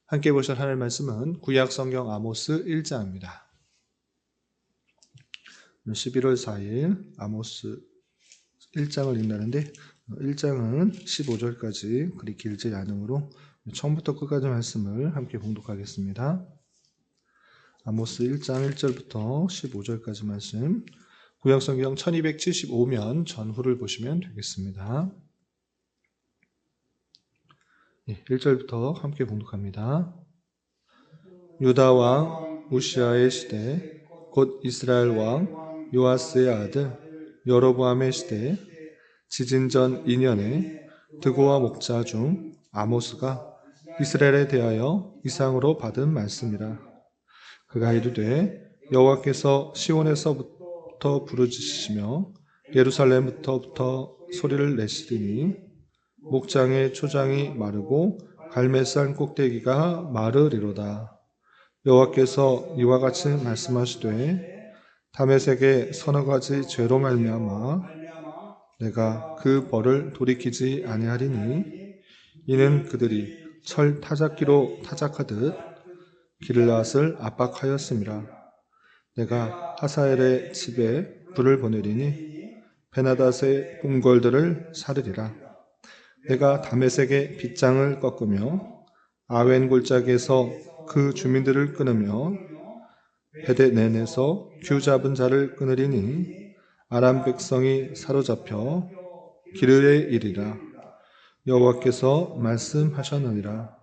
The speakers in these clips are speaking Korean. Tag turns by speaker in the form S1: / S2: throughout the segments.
S1: 함께 보실 하나님의 말씀은 구약 성경 아모스 1장입니다. 11월 4일 아모스 1장을 읽는다는데 1장은 15절까지 그리 길지 않으므로 처음부터 끝까지 말씀을 함께 봉독하겠습니다. 아모스 1장 1절부터 15절까지 말씀, 구약 성경 1275면 전후를 보시면 되겠습니다. 1절부터 함께 봉독합니다. 유다 왕 우시아의 시대, 곧 이스라엘 왕 요아스의 아들 여로보암의 시대, 지진전 2년에 드고와 목자 중 아모스가 이스라엘에 대하여 이상으로 받은 말씀이라. 그가 이르되 여호와께서 시온에서부터 부르짖으시며 예루살렘부터 소리를 내시리니 목장의 초장이 마르고 갈멜산 꼭대기가 마르리로다. 여호와께서 이와 같이 말씀하시되 다메섹의 서너 가지 죄로 말미암아 내가 그 벌을 돌이키지 아니하리니 이는 그들이 철 타작기로 타작하듯 길앗을 압박하였음이라. 내가 하사엘의 집에 불을 보내리니 베나닷의 궁궐들을 사르리라. 내가 다메섹의 빗장을 꺾으며 아웬 골짜기에서 그 주민들을 끊으며 베데넨에서 규 잡은 자를 끊으리니 아람 백성이 사로잡혀 기르에 이르리라. 여호와께서 말씀하셨느니라.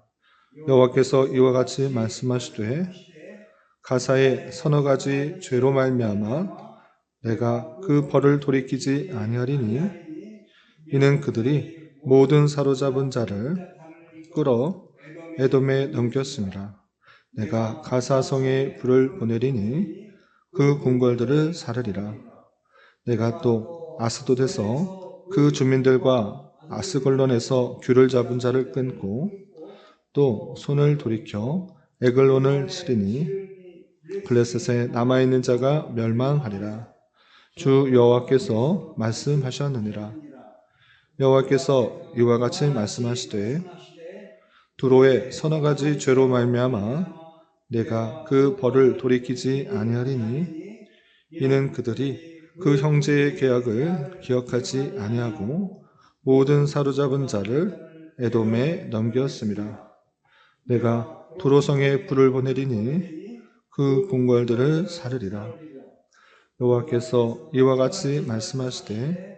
S1: 여호와께서 이와 같이 말씀하시되 가사의 서너 가지 죄로 말미암아 내가 그 벌을 돌이키지 아니하리니 이는 그들이 모든 사로잡은 자를 끌어 에돔에 넘겼습니다. 내가 가사성에 불을 보내리니 그 궁궐들을 사르리라. 내가 또 아스돗에서 그 주민들과 아스글론에서 규를 잡은 자를 끊고 또 손을 돌이켜 에글론을 치리니 블레셋에 남아있는 자가 멸망하리라. 주 여호와께서 말씀하셨느니라. 여호와께서 이와 같이 말씀하시되 두로의 서너 가지 죄로 말미암아 내가 그 벌을 돌이키지 아니하리니 이는 그들이 그 형제의 계약을 기억하지 아니하고 모든 사로잡은 자를 에돔에 넘겼습니다. 내가 두로성에 불을 보내리니 그 궁궐들을 사르리라. 여호와께서 이와 같이 말씀하시되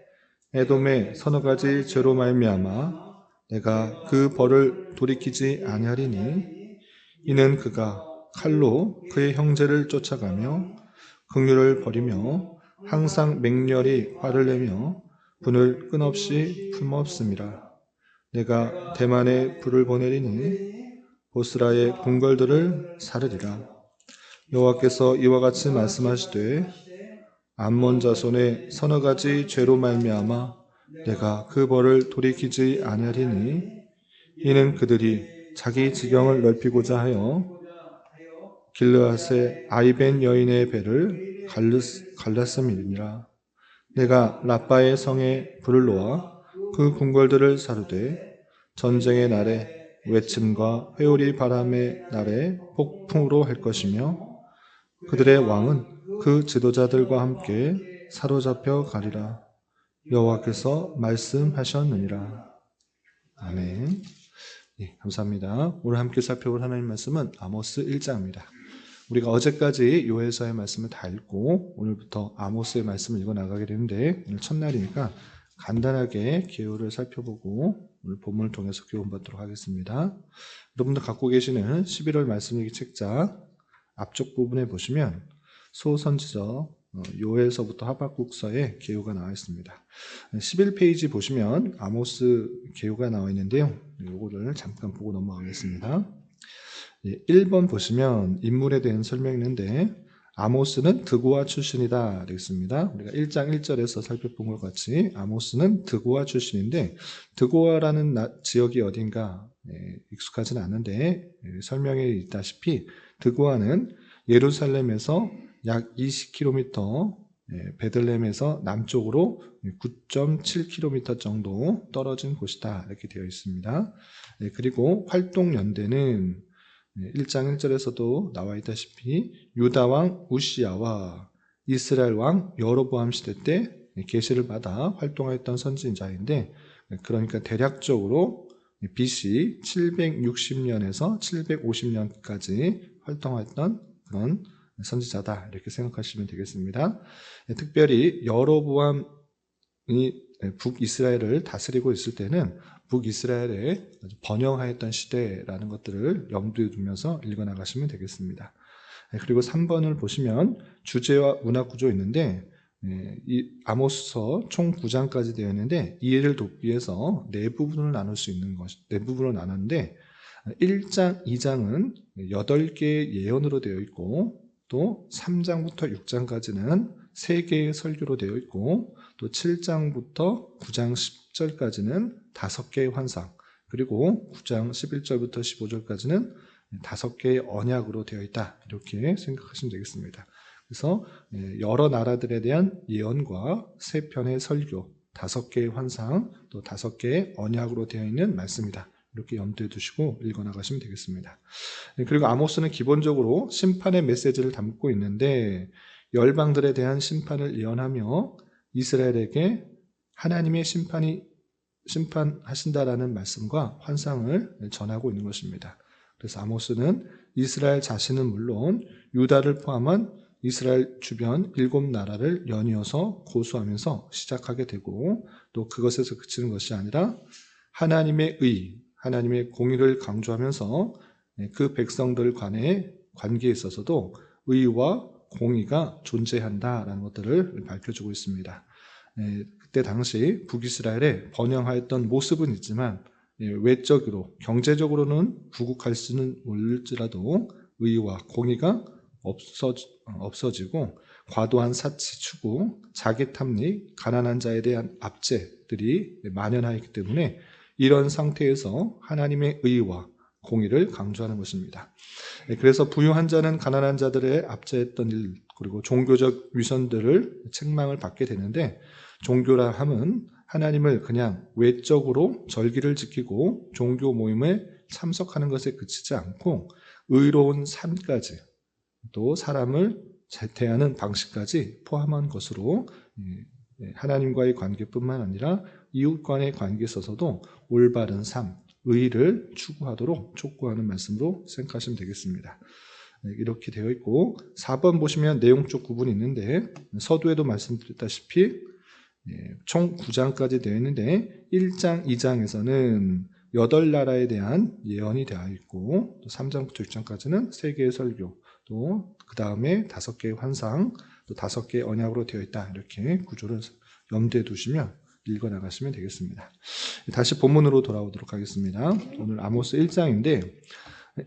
S1: 에돔의 서너 가지 죄로 말미암아 내가 그 벌을 돌이키지 아니하리니 이는 그가 칼로 그의 형제를 쫓아가며 긍휼을 버리며 항상 맹렬히 화를 내며 분을 끊없이 품었음이라. 내가 대만에 불을 보내리니 보스라의 궁궐들을 사르리라. 여호와께서 이와 같이 말씀하시되 암몬 자손의 서너 가지 죄로 말미암아 내가 그 벌을 돌이키지 아니하리니 이는 그들이 자기 지경을 넓히고자 하여 길르앗의 아이벤 여인의 배를 갈랐음이니라. 내가 라빠의 성에 불을 놓아 그 궁궐들을 사르되 전쟁의 날에 외침과 회오리 바람의 날에 폭풍으로 할 것이며 그들의 왕은 그 지도자들과 함께 사로잡혀 가리라. 여호와께서 말씀하셨느니라. 아멘. 예, 감사합니다. 오늘 함께 살펴볼 하나님 말씀은 아모스 1장입니다. 우리가 어제까지 요엘서의 말씀을 다 읽고 오늘부터 아모스의 말씀을 읽어 나가게 되는데 오늘 첫날이니까 간단하게 개요를 살펴보고 오늘 본문을 통해서 교훈받도록 하겠습니다. 여러분들 갖고 계시는 11월 말씀 일기 책자 앞쪽 부분에 보시면 소선지서 요엘서부터 하박국서의 개요가 나와 있습니다. 11페이지 보시면 아모스 개요가 나와 있는데요. 요거를 잠깐 보고 넘어가겠습니다. 1번 보시면 인물에 대한 설명이 있는데 아모스는 드고아 출신이다 되겠습니다. 우리가 1장 1절에서 살펴본 것 같이 아모스는 드고아 출신인데 드고아라는 지역이 어딘가 익숙하지는 않은데 설명에 있다시피 드고아는 예루살렘에서 약 20km, 베들레헴에서 남쪽으로 9.7km 정도 떨어진 곳이다 이렇게 되어 있습니다. 그리고 활동 연대는 1장 1절에서도 나와 있다시피 유다 왕 우시야와 이스라엘 왕 여로보암 시대 때 계시를 받아 활동했던 선지자인데, 그러니까 대략적으로 BC 760년에서 750년까지 활동했던 그런 선지자다, 이렇게 생각하시면 되겠습니다. 특별히 여로보암이 북이스라엘을 다스리고 있을 때는 북이스라엘에 번영하였던 시대라는 것들을 염두에 두면서 읽어나가시면 되겠습니다. 그리고 3번을 보시면 주제와 문학 구조 있는데, 이 아모스서 총 9장까지 되어 있는데 이해를 돕기 위해서 네 부분을 나눌 수 있는 네 부분을 나눴는데, 1장, 2장은 8개의 예언으로 되어 있고, 또 3장부터 6장까지는 3개의 설교로 되어 있고, 또 7장부터 9장 10절까지는 5개의 환상, 그리고 9장 11절부터 15절까지는 5개의 언약으로 되어 있다, 이렇게 생각하시면 되겠습니다. 그래서 여러 나라들에 대한 예언과 3편의 설교, 5개의 환상, 또 5개의 언약으로 되어 있는 말씀이다, 이렇게 염두에 두시고 읽어나가시면 되겠습니다. 그리고 아모스는 기본적으로 심판의 메시지를 담고 있는데, 열방들에 대한 심판을 예언하며 이스라엘에게 하나님의 심판하신다라는 말씀과 환상을 전하고 있는 것입니다. 그래서 아모스는 이스라엘 자신은 물론 유다를 포함한 이스라엘 주변 7나라를 연이어서 고수하면서 시작하게 되고, 또 그것에서 그치는 것이 아니라 하나님의 의, 하나님의 공의를 강조하면서 그 백성들 간의 관계에 있어서도 의와 공의가 존재한다라는 것들을 밝혀주고 있습니다. 그때 당시 북이스라엘에 번영하였던 모습은 있지만 외적으로, 경제적으로는 부국할 수는 모를지라도 의와 공의가 없어지고 과도한 사치 추구, 자기 탐닉, 가난한 자에 대한 압제들이 만연하였기 때문에 이런 상태에서 하나님의 의와 공의를 강조하는 것입니다. 그래서 부유한 자는 가난한 자들의 압제했던 일, 그리고 종교적 위선들을 책망을 받게 되는데, 종교라 함은 하나님을 그냥 외적으로 절기를 지키고 종교 모임에 참석하는 것에 그치지 않고 의로운 삶까지, 또 사람을 대하는 방식까지 포함한 것으로 하나님과의 관계뿐만 아니라 이웃 간의 관계에 있어서도 올바른 삶, 의를 추구하도록 촉구하는 말씀으로 생각하시면 되겠습니다. 이렇게 되어 있고, 4번 보시면 내용적 구분이 있는데, 서두에도 말씀드렸다시피 총 9장까지 되어 있는데 1장, 2장에서는 8나라에 대한 예언이 되어 있고, 또 3장부터 6장까지는 3개의 설교, 또 그 다음에 5개의 환상, 또 5개의 언약으로 되어 있다, 이렇게 구조를 염두에 두시면 읽어나가시면 되겠습니다. 다시 본문으로 돌아오도록 하겠습니다. 오늘 아모스 1장인데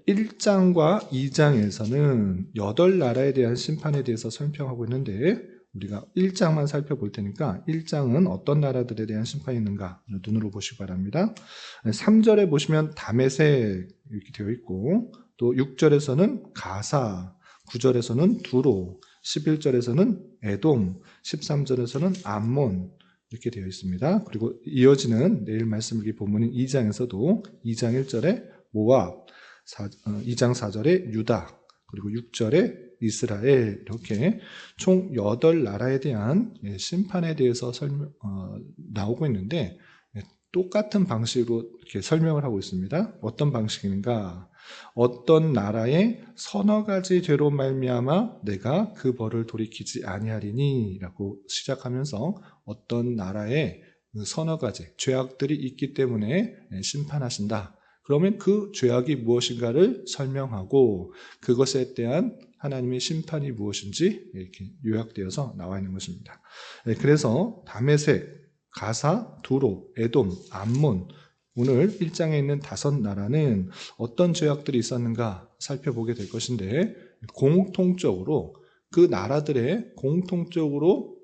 S1: 1장과 2장에서는 8나라에 대한 심판에 대해서 설명하고 있는데, 우리가 1장만 살펴볼 테니까 1장은 어떤 나라들에 대한 심판이 있는가 눈으로 보시기 바랍니다. 3절에 보시면 다메섹 이렇게 되어 있고, 또 6절에서는 가사, 9절에서는 두로, 11절에서는 에돔, 13절에서는 암몬, 이렇게 되어 있습니다. 그리고 이어지는 내일 말씀 본문인 2장에서도 2장 1절에 모압, 2장 4절에 유다, 그리고 6절에 이스라엘, 이렇게 총 8나라에 대한 심판에 대해서 나오고 있는데, 똑같은 방식으로 이렇게 설명을 하고 있습니다. 어떤 방식인가? 어떤 나라의 서너 가지 죄로 말미암아 내가 그 벌을 돌이키지 아니하리니 라고 시작하면서 어떤 나라의 서너 가지 죄악들이 있기 때문에 심판하신다. 그러면 그 죄악이 무엇인가를 설명하고 그것에 대한 하나님의 심판이 무엇인지 이렇게 요약되어서 나와 있는 것입니다. 그래서 다메섹, 가사, 두로, 에돔, 암몬, 오늘 1장에 있는 5나라는 어떤 죄악들이 있었는가 살펴보게 될 것인데, 공통적으로 그 나라들의 공통적으로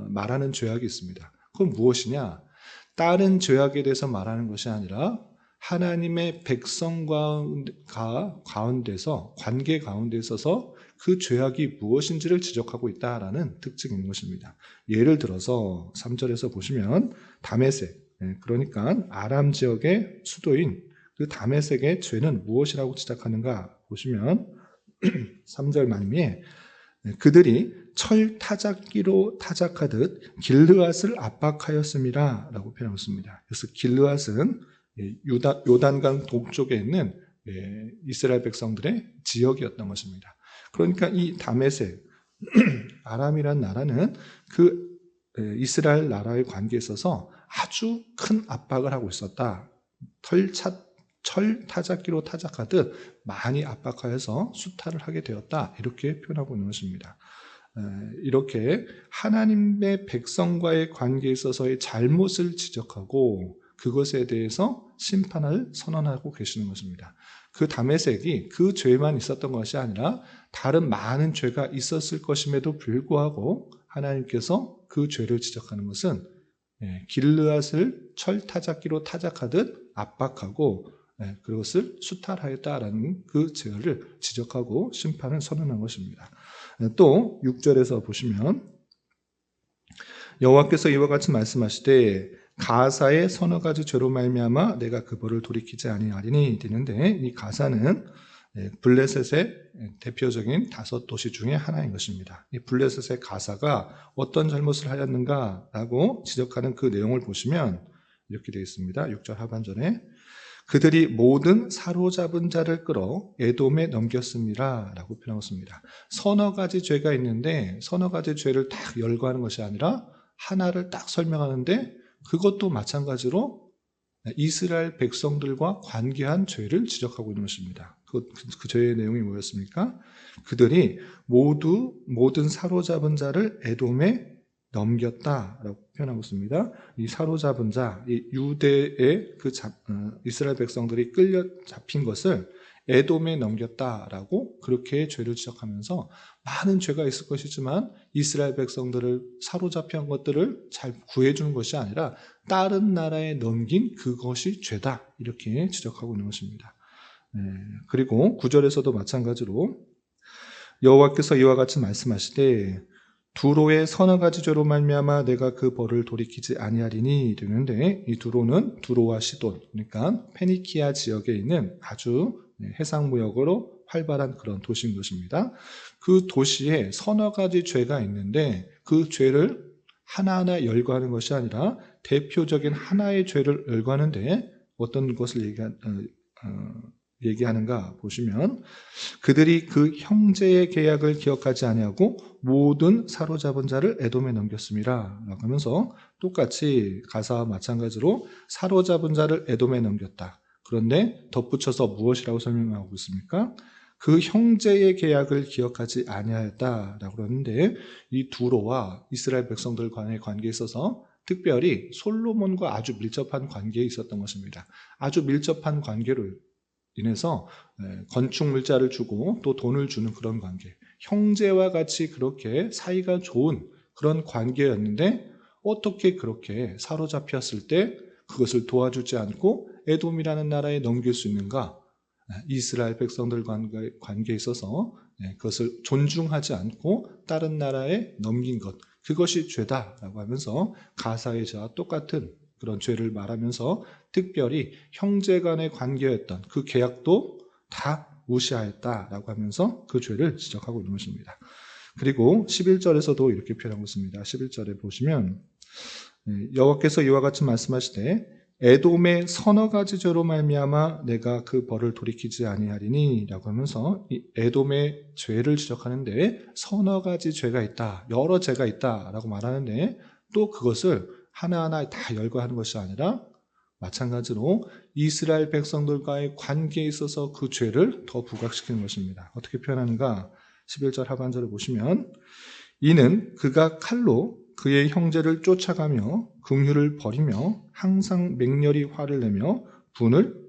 S1: 말하는 죄악이 있습니다. 그건 무엇이냐? 다른 죄악에 대해서 말하는 것이 아니라 하나님의 백성과 가운데서, 관계 가운데 있어서 그 죄악이 무엇인지를 지적하고 있다라는 특징이 있는 것입니다. 예를 들어서 3절에서 보시면 다메섹, 그러니까 아람 지역의 수도인 그 다메섹의 죄는 무엇이라고 지적하는가 보시면 3절 말미에 그들이 철 타작기로 타작하듯 길르앗을 압박하였음이라 라고 표현하고 있습니다. 그래서 길르앗은 요단강 동쪽에 있는 이스라엘 백성들의 지역이었던 것입니다. 그러니까 이 다메섹, 아람이라는 나라는 그 이스라엘 나라의 관계에 있어서 아주 큰 압박을 하고 있었다. 철 타작기로 타작하듯 많이 압박하여서 수탈을 하게 되었다. 이렇게 표현하고 있는 것입니다. 이렇게 하나님의 백성과의 관계에 있어서의 잘못을 지적하고 그것에 대해서 심판을 선언하고 계시는 것입니다. 그 다메섹이 그 죄만 있었던 것이 아니라 다른 많은 죄가 있었을 것임에도 불구하고 하나님께서 그 죄를 지적하는 것은 길르앗을 철 타작기로 타작하듯 압박하고 그것을 수탈하였다라는 그 죄를 지적하고 심판을 선언한 것입니다. 또 6절에서 보시면 여호와께서 이와 같이 말씀하시되 가사의 서너 가지 죄로 말미암아 내가 그 벌을 돌이키지 아니하리니 되는데 이 가사는 블레셋의 대표적인 5도시 중에 하나인 것입니다. 이 블레셋의 가사가 어떤 잘못을 하였는가라고 지적하는 그 내용을 보시면 이렇게 되어 있습니다. 6절 하반절에 그들이 모든 사로잡은 자를 끌어 에돔에 넘겼습니다 라고 표현하고 있습니다. 서너 가지 죄가 있는데 서너 가지 죄를 딱 열거하는 것이 아니라 하나를 딱 설명하는데 그것도 마찬가지로 이스라엘 백성들과 관계한 죄를 지적하고 있는 것입니다. 그 죄의 내용이 뭐였습니까? 그들이 모든 사로잡은 자를 에돔에 넘겼다라고 표현하고 있습니다. 이 사로잡은 자, 이 유대의 이스라엘 백성들이 끌려 잡힌 것을 에돔에 넘겼다라고 그렇게 죄를 지적하면서 많은 죄가 있을 것이지만 이스라엘 백성들을 사로잡힌 것들을 잘 구해주는 것이 아니라 다른 나라에 넘긴 그것이 죄다 이렇게 지적하고 있는 것입니다. 그리고 9절에서도 마찬가지로 여호와께서 이와 같이 말씀하시되 두로의 서너 가지 죄로 말미암아 내가 그 벌을 돌이키지 아니하리니 되는데 이 두로는 두로와 시돈 그러니까 페니키아 지역에 있는 아주 해상무역으로 활발한 그런 도시인 것입니다. 그 도시에 서너 가지 죄가 있는데 그 죄를 하나하나 열거하는 것이 아니라 대표적인 하나의 죄를 열거하는데 어떤 것을 얘기하는가 보시면 그들이 그 형제의 계약을 기억하지 아니하고 모든 사로잡은 자를 에돔에 넘겼습니다 라고 하면서 똑같이 가사와 마찬가지로 사로잡은 자를 에돔에 넘겼다. 그런데 덧붙여서 무엇이라고 설명하고 있습니까? 그 형제의 계약을 기억하지 아니하였다라고 하는데 이 두로와 이스라엘 백성들 간의 관계에 있어서 특별히 솔로몬과 아주 밀접한 관계에 있었던 것입니다. 아주 밀접한 관계로 인해서 건축 물자를 주고 또 돈을 주는 그런 관계, 형제와 같이 그렇게 사이가 좋은 그런 관계였는데 어떻게 그렇게 사로잡혔을 때 그것을 도와주지 않고 에돔이라는 나라에 넘길 수 있는가? 이스라엘 백성들 관계에 있어서 그것을 존중하지 않고 다른 나라에 넘긴 것, 그것이 죄다라고 하면서 가사의 죄와 똑같은 그런 죄를 말하면서 특별히 형제 간의 관계였던 그 계약도 다 무시하였다라고 하면서 그 죄를 지적하고 있는 것입니다. 그리고 11절에서도 이렇게 표현하고 있습니다. 11절에 보시면 여호와께서 이와 같이 말씀하시되 에돔의 서너 가지 죄로 말미암아 내가 그 벌을 돌이키지 아니하리니 라고 하면서 이 에돔의 죄를 지적하는데 서너 가지 죄가 있다, 여러 죄가 있다 라고 말하는데 또 그것을 하나하나 다 열거하는 것이 아니라 마찬가지로 이스라엘 백성들과의 관계에 있어서 그 죄를 더 부각시키는 것입니다. 어떻게 표현하는가? 11절 하반절을 보시면 이는 그가 칼로 그의 형제를 쫓아가며 긍휼을 버리며 항상 맹렬히 화를 내며 분을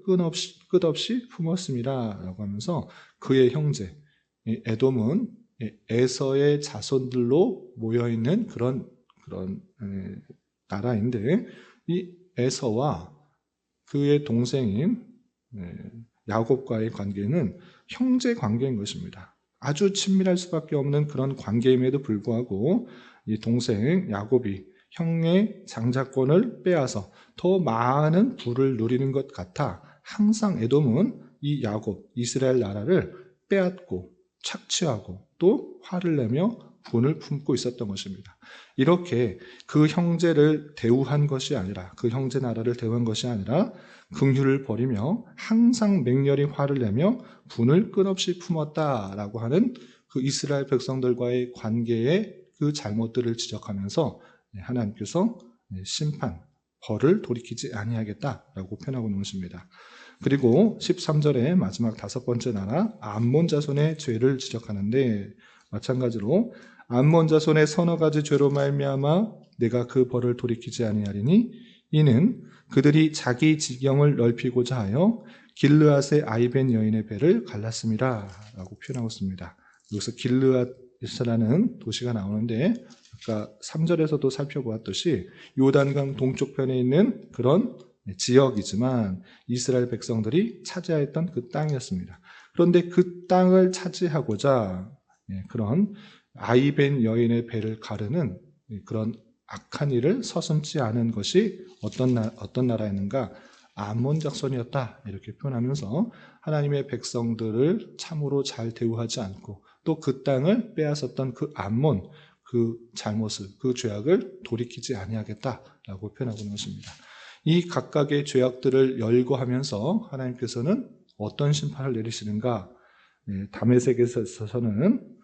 S1: 끝없이 품었습니다 라고 하면서 그의 형제 에돔은 에서의 자손들로 모여있는 그런 나라인데 이 에서와 그의 동생인 야곱과의 관계는 형제 관계인 것입니다. 아주 친밀할 수밖에 없는 그런 관계임에도 불구하고 이 동생 야곱이 형의 장자권을 빼앗아 더 많은 부를 누리는 것 같아 항상 에돔은 이 야곱, 이스라엘 나라를 빼앗고 착취하고 또 화를 내며 분을 품고 있었던 것입니다. 이렇게 그 형제를 대우한 것이 아니라, 그 형제 나라를 대우한 것이 아니라 긍휼을 버리며 항상 맹렬히 화를 내며 분을 끝없이 품었다라고 하는 그 이스라엘 백성들과의 관계의 그 잘못들을 지적하면서 하나님께서 심판, 벌을 돌이키지 아니하겠다라고 표현하고 있는 것입니다. 그리고 13절에 마지막 5번째 나라 암몬 자손의 죄를 지적하는데, 마찬가지로 암몬 자손의 서너 가지 죄로 말미암아 내가 그 벌을 돌이키지 아니하리니 이는 그들이 자기 지경을 넓히고자 하여 길르앗의 아이벤 여인의 배를 갈랐음이라 라고 표현하고 있습니다. 여기서 길르앗이라는 도시가 나오는데, 아까 3절에서도 살펴보았듯이 요단강 동쪽편에 있는 그런 지역이지만 이스라엘 백성들이 차지하였던 그 땅이었습니다. 그런데 그 땅을 차지하고자 그런 아이벤 여인의 배를 가르는 그런 악한 일을 서슴지 않은 것이 어떤 나라였는가? 암몬 자손이었다, 이렇게 표현하면서 하나님의 백성들을 참으로 잘 대우하지 않고 또 그 땅을 빼앗았던 그 암몬, 그 잘못을, 그 죄악을 돌이키지 아니하겠다라고 표현하고 있는 것입니다. 이 각각의 죄악들을 열거하면서 하나님께서는 어떤 심판을 내리시는가? 다메섹에서는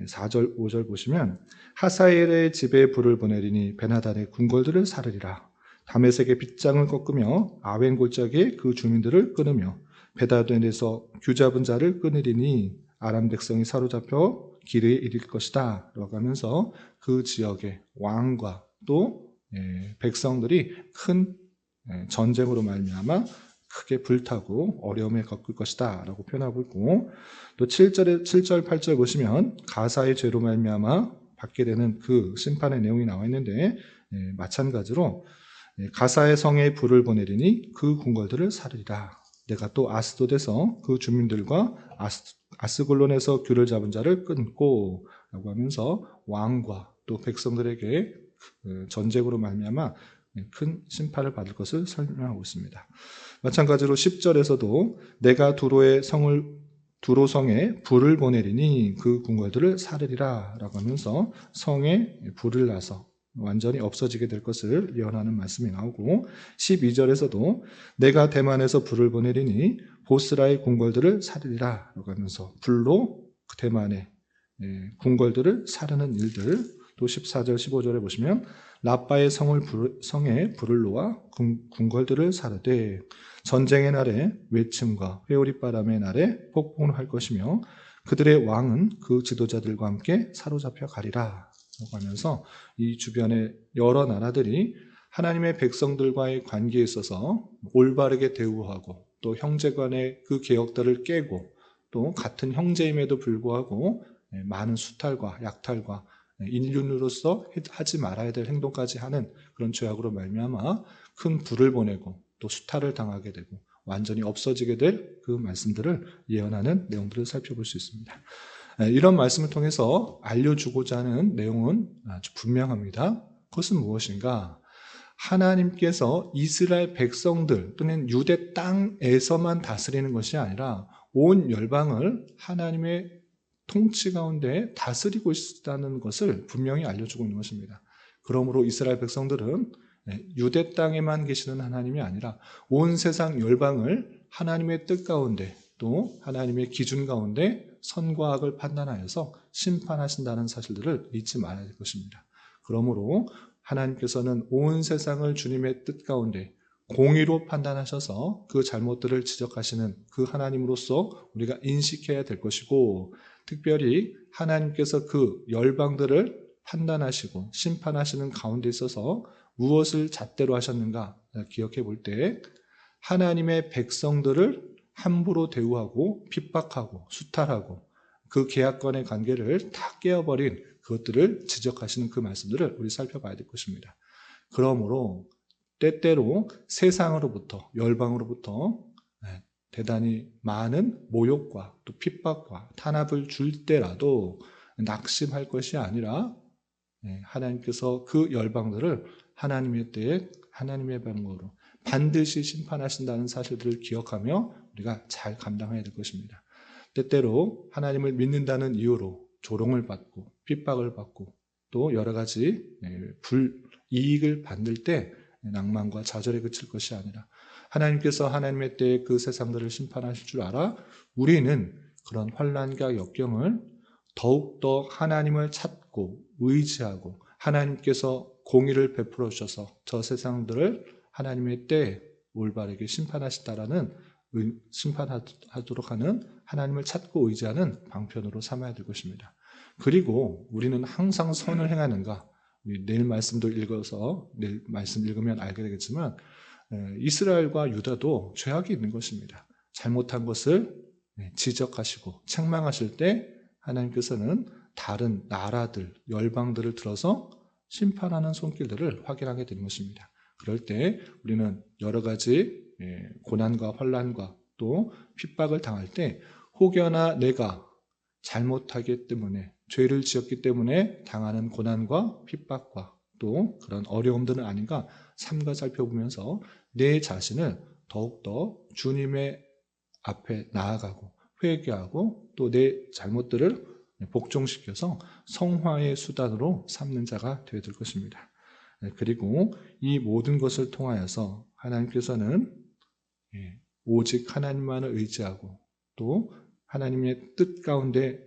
S1: 4절, 5절 보시면 하사엘의 집에 불을 보내리니 베나단의 궁궐들을 사르리라. 다메섹의 빗장을 꺾으며 아웬 골짜기에 그 주민들을 끊으며 베다덴에서 규잡은 자를 끊으리니 아람 백성이 사로잡혀 길에 이를 것이다 라고 하면서 그 지역의 왕과 또 백성들이 큰 전쟁으로 말미암아 크게 불타고 어려움에 겪을 것이다 라고 표현하고 있고, 또 7절, 8절 보시면 가사의 죄로 말미암아 받게 되는 그 심판의 내용이 나와 있는데, 마찬가지로 가사의 성에 불을 보내리니 그 궁궐들을 사르리라. 내가 또 아스돗에서 그 주민들과 아스골론에서 귤을 잡은 자를 끊고 라고 하면서 왕과 또 백성들에게 전쟁으로 말미암아 큰 심판을 받을 것을 설명하고 있습니다. 마찬가지로 10절에서도 내가 두로 성에 불을 보내리니 그 궁궐들을 사르리라 라고 하면서 성에 불을 놔서 완전히 없어지게 될 것을 예언하는 말씀이 나오고, 12절에서도 내가 대만에서 불을 보내리니 보스라의 궁궐들을 사르리라 라고 하면서 불로 대만의 궁궐들을 사르는 일들, 또 14절 15절에 보시면 라빠의 성에 불을 놓아 궁궐들을 사르되 전쟁의 날에 외침과 회오리바람의 날에 폭풍을 할 것이며 그들의 왕은 그 지도자들과 함께 사로잡혀 가리라 라고 하면서 이 주변의 여러 나라들이 하나님의 백성들과의 관계에 있어서 올바르게 대우하고 또 형제 간의 그 개혁들을 깨고 또 같은 형제임에도 불구하고 많은 수탈과 약탈과 인륜으로서 하지 말아야 될 행동까지 하는 그런 죄악으로 말미암아 큰 불을 보내고 또 수탈을 당하게 되고 완전히 없어지게 될 그 말씀들을 예언하는 내용들을 살펴볼 수 있습니다. 이런 말씀을 통해서 알려주고자 하는 내용은 아주 분명합니다. 그것은 무엇인가? 하나님께서 이스라엘 백성들 또는 유대 땅에서만 다스리는 것이 아니라 온 열방을 하나님의 통치 가운데 다스리고 있다는 것을 분명히 알려주고 있는 것입니다. 그러므로 이스라엘 백성들은 유대 땅에만 계시는 하나님이 아니라 온 세상 열방을 하나님의 뜻 가운데 또 하나님의 기준 가운데 선과 악을 판단하여서 심판하신다는 사실들을 잊지 말아야 될 것입니다. 그러므로 하나님께서는 온 세상을 주님의 뜻 가운데 공의로 판단하셔서 그 잘못들을 지적하시는 그 하나님으로서 우리가 인식해야 될 것이고, 특별히 하나님께서 그 열방들을 판단하시고 심판하시는 가운데 있어서 무엇을 잣대로 하셨는가 기억해 볼 때 하나님의 백성들을 함부로 대우하고 핍박하고 수탈하고 그 계약권의 관계를 다 깨어버린 그것들을 지적하시는 그 말씀들을 우리 살펴봐야 될 것입니다. 그러므로 때때로 세상으로부터 열방으로부터 대단히 많은 모욕과 또 핍박과 탄압을 줄 때라도 낙심할 것이 아니라 하나님께서 그 열방들을 하나님의 때에 하나님의 방법으로 반드시 심판하신다는 사실들을 기억하며 우리가 잘 감당해야 될 것입니다. 때때로 하나님을 믿는다는 이유로 조롱을 받고 핍박을 받고 또 여러 가지 불이익을 받을 때 낭만과 좌절에 그칠 것이 아니라 하나님께서 하나님의 때에 그 세상들을 심판하실 줄 알아 우리는 그런 환난과 역경을 더욱더 하나님을 찾고 의지하고 하나님께서 공의를 베풀어 주셔서 저 세상들을 하나님의 때에 올바르게 심판하시다라는 심판하도록 하는 하나님을 찾고 의지하는 방편으로 삼아야 될 것입니다. 그리고 우리는 항상 선을 행하는가? 내일 말씀도 읽어서 내일 말씀 읽으면 알게 되겠지만 이스라엘과 유다도 죄악이 있는 것입니다. 잘못한 것을 지적하시고 책망하실 때 하나님께서는 다른 나라들, 열방들을 들어서 심판하는 손길들을 확인하게 되는 것입니다. 그럴 때 우리는 여러 가지 고난과 환난과 또 핍박을 당할 때 혹여나 내가 잘못하기 때문에 죄를 지었기 때문에 당하는 고난과 핍박과 또 그런 어려움들은 아닌가 삼가 살펴보면서 내 자신을 더욱더 주님의 앞에 나아가고 회개하고 또 내 잘못들을 복종시켜서 성화의 수단으로 삼는 자가 되어야 될 것입니다. 그리고 이 모든 것을 통하여서 하나님께서는 오직 하나님만을 의지하고 또 하나님의 뜻 가운데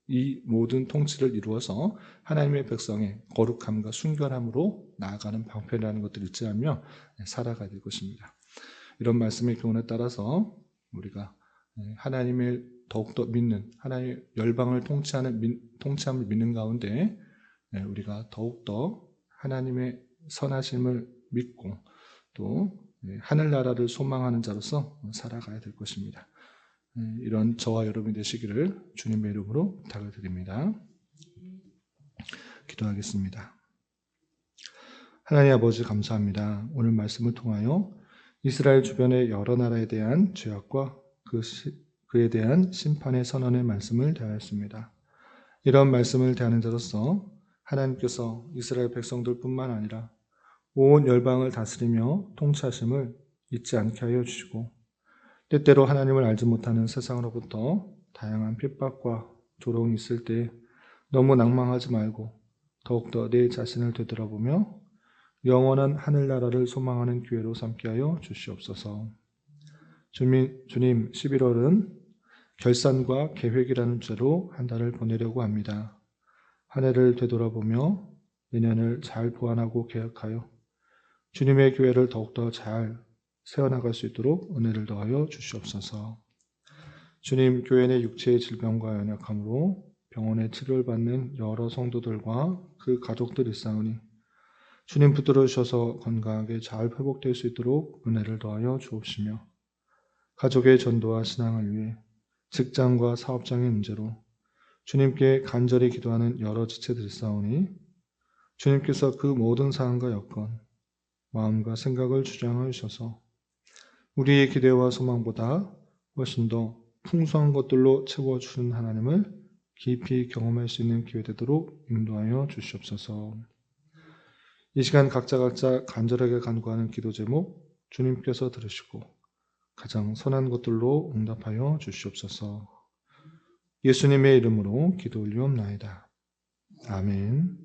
S1: 이 모든 통치를 이루어서 하나님의 백성의 거룩함과 순결함으로 나아가는 방편이라는 것들을 잊지하며 살아가야 될 것입니다. 이런 말씀의 교훈에 따라서 우리가 하나님을 더욱더 믿는 하나님의 열방을 통치함을 믿는 가운데 우리가 더욱더 하나님의 선하심을 믿고 또 하늘나라를 소망하는 자로서 살아가야 될 것입니다. 이런 저와 여러분이 되시기를 주님의 이름으로 부탁을 드립니다. 기도하겠습니다. 하나님 아버지 감사합니다. 오늘 말씀을 통하여 이스라엘 주변의 여러 나라에 대한 죄악과 그에 대한 심판의 선언의 말씀을 대하였습니다. 이런 말씀을 대하는 자로서 하나님께서 이스라엘 백성들뿐만 아니라 온 열방을 다스리며 통치하심을 잊지 않게 하여 주시고 때때로 하나님을 알지 못하는 세상으로부터 다양한 핍박과 조롱이 있을 때 너무 낭망하지 말고 더욱더 내 자신을 되돌아보며 영원한 하늘나라를 소망하는 기회로 삼게 하여 주시옵소서. 주님, 11월은 결산과 계획이라는 주제로 한 달을 보내려고 합니다. 한 해를 되돌아보며 내년을 잘 보완하고 계획하여 주님의 교회를 더욱더 잘 세워나갈 수 있도록 은혜를 더하여 주시옵소서. 주님, 교회 내 육체의 질병과 연약함으로 병원에 치료를 받는 여러 성도들과 그 가족들 있사오니 주님 붙들어 주셔서 건강하게 잘 회복될 수 있도록 은혜를 더하여 주옵시며 가족의 전도와 신앙을 위해 직장과 사업장의 문제로 주님께 간절히 기도하는 여러 지체들이 있사오니 주님께서 그 모든 사항과 여건, 마음과 생각을 주장하여 주셔서 우리의 기대와 소망보다 훨씬 더 풍성한 것들로 채워주는 하나님을 깊이 경험할 수 있는 기회 되도록 인도하여 주시옵소서. 이 시간 각자 간절하게 간구하는 기도 제목 주님께서 들으시고 가장 선한 것들로 응답하여 주시옵소서. 예수님의 이름으로 기도 올리옵나이다. 아멘.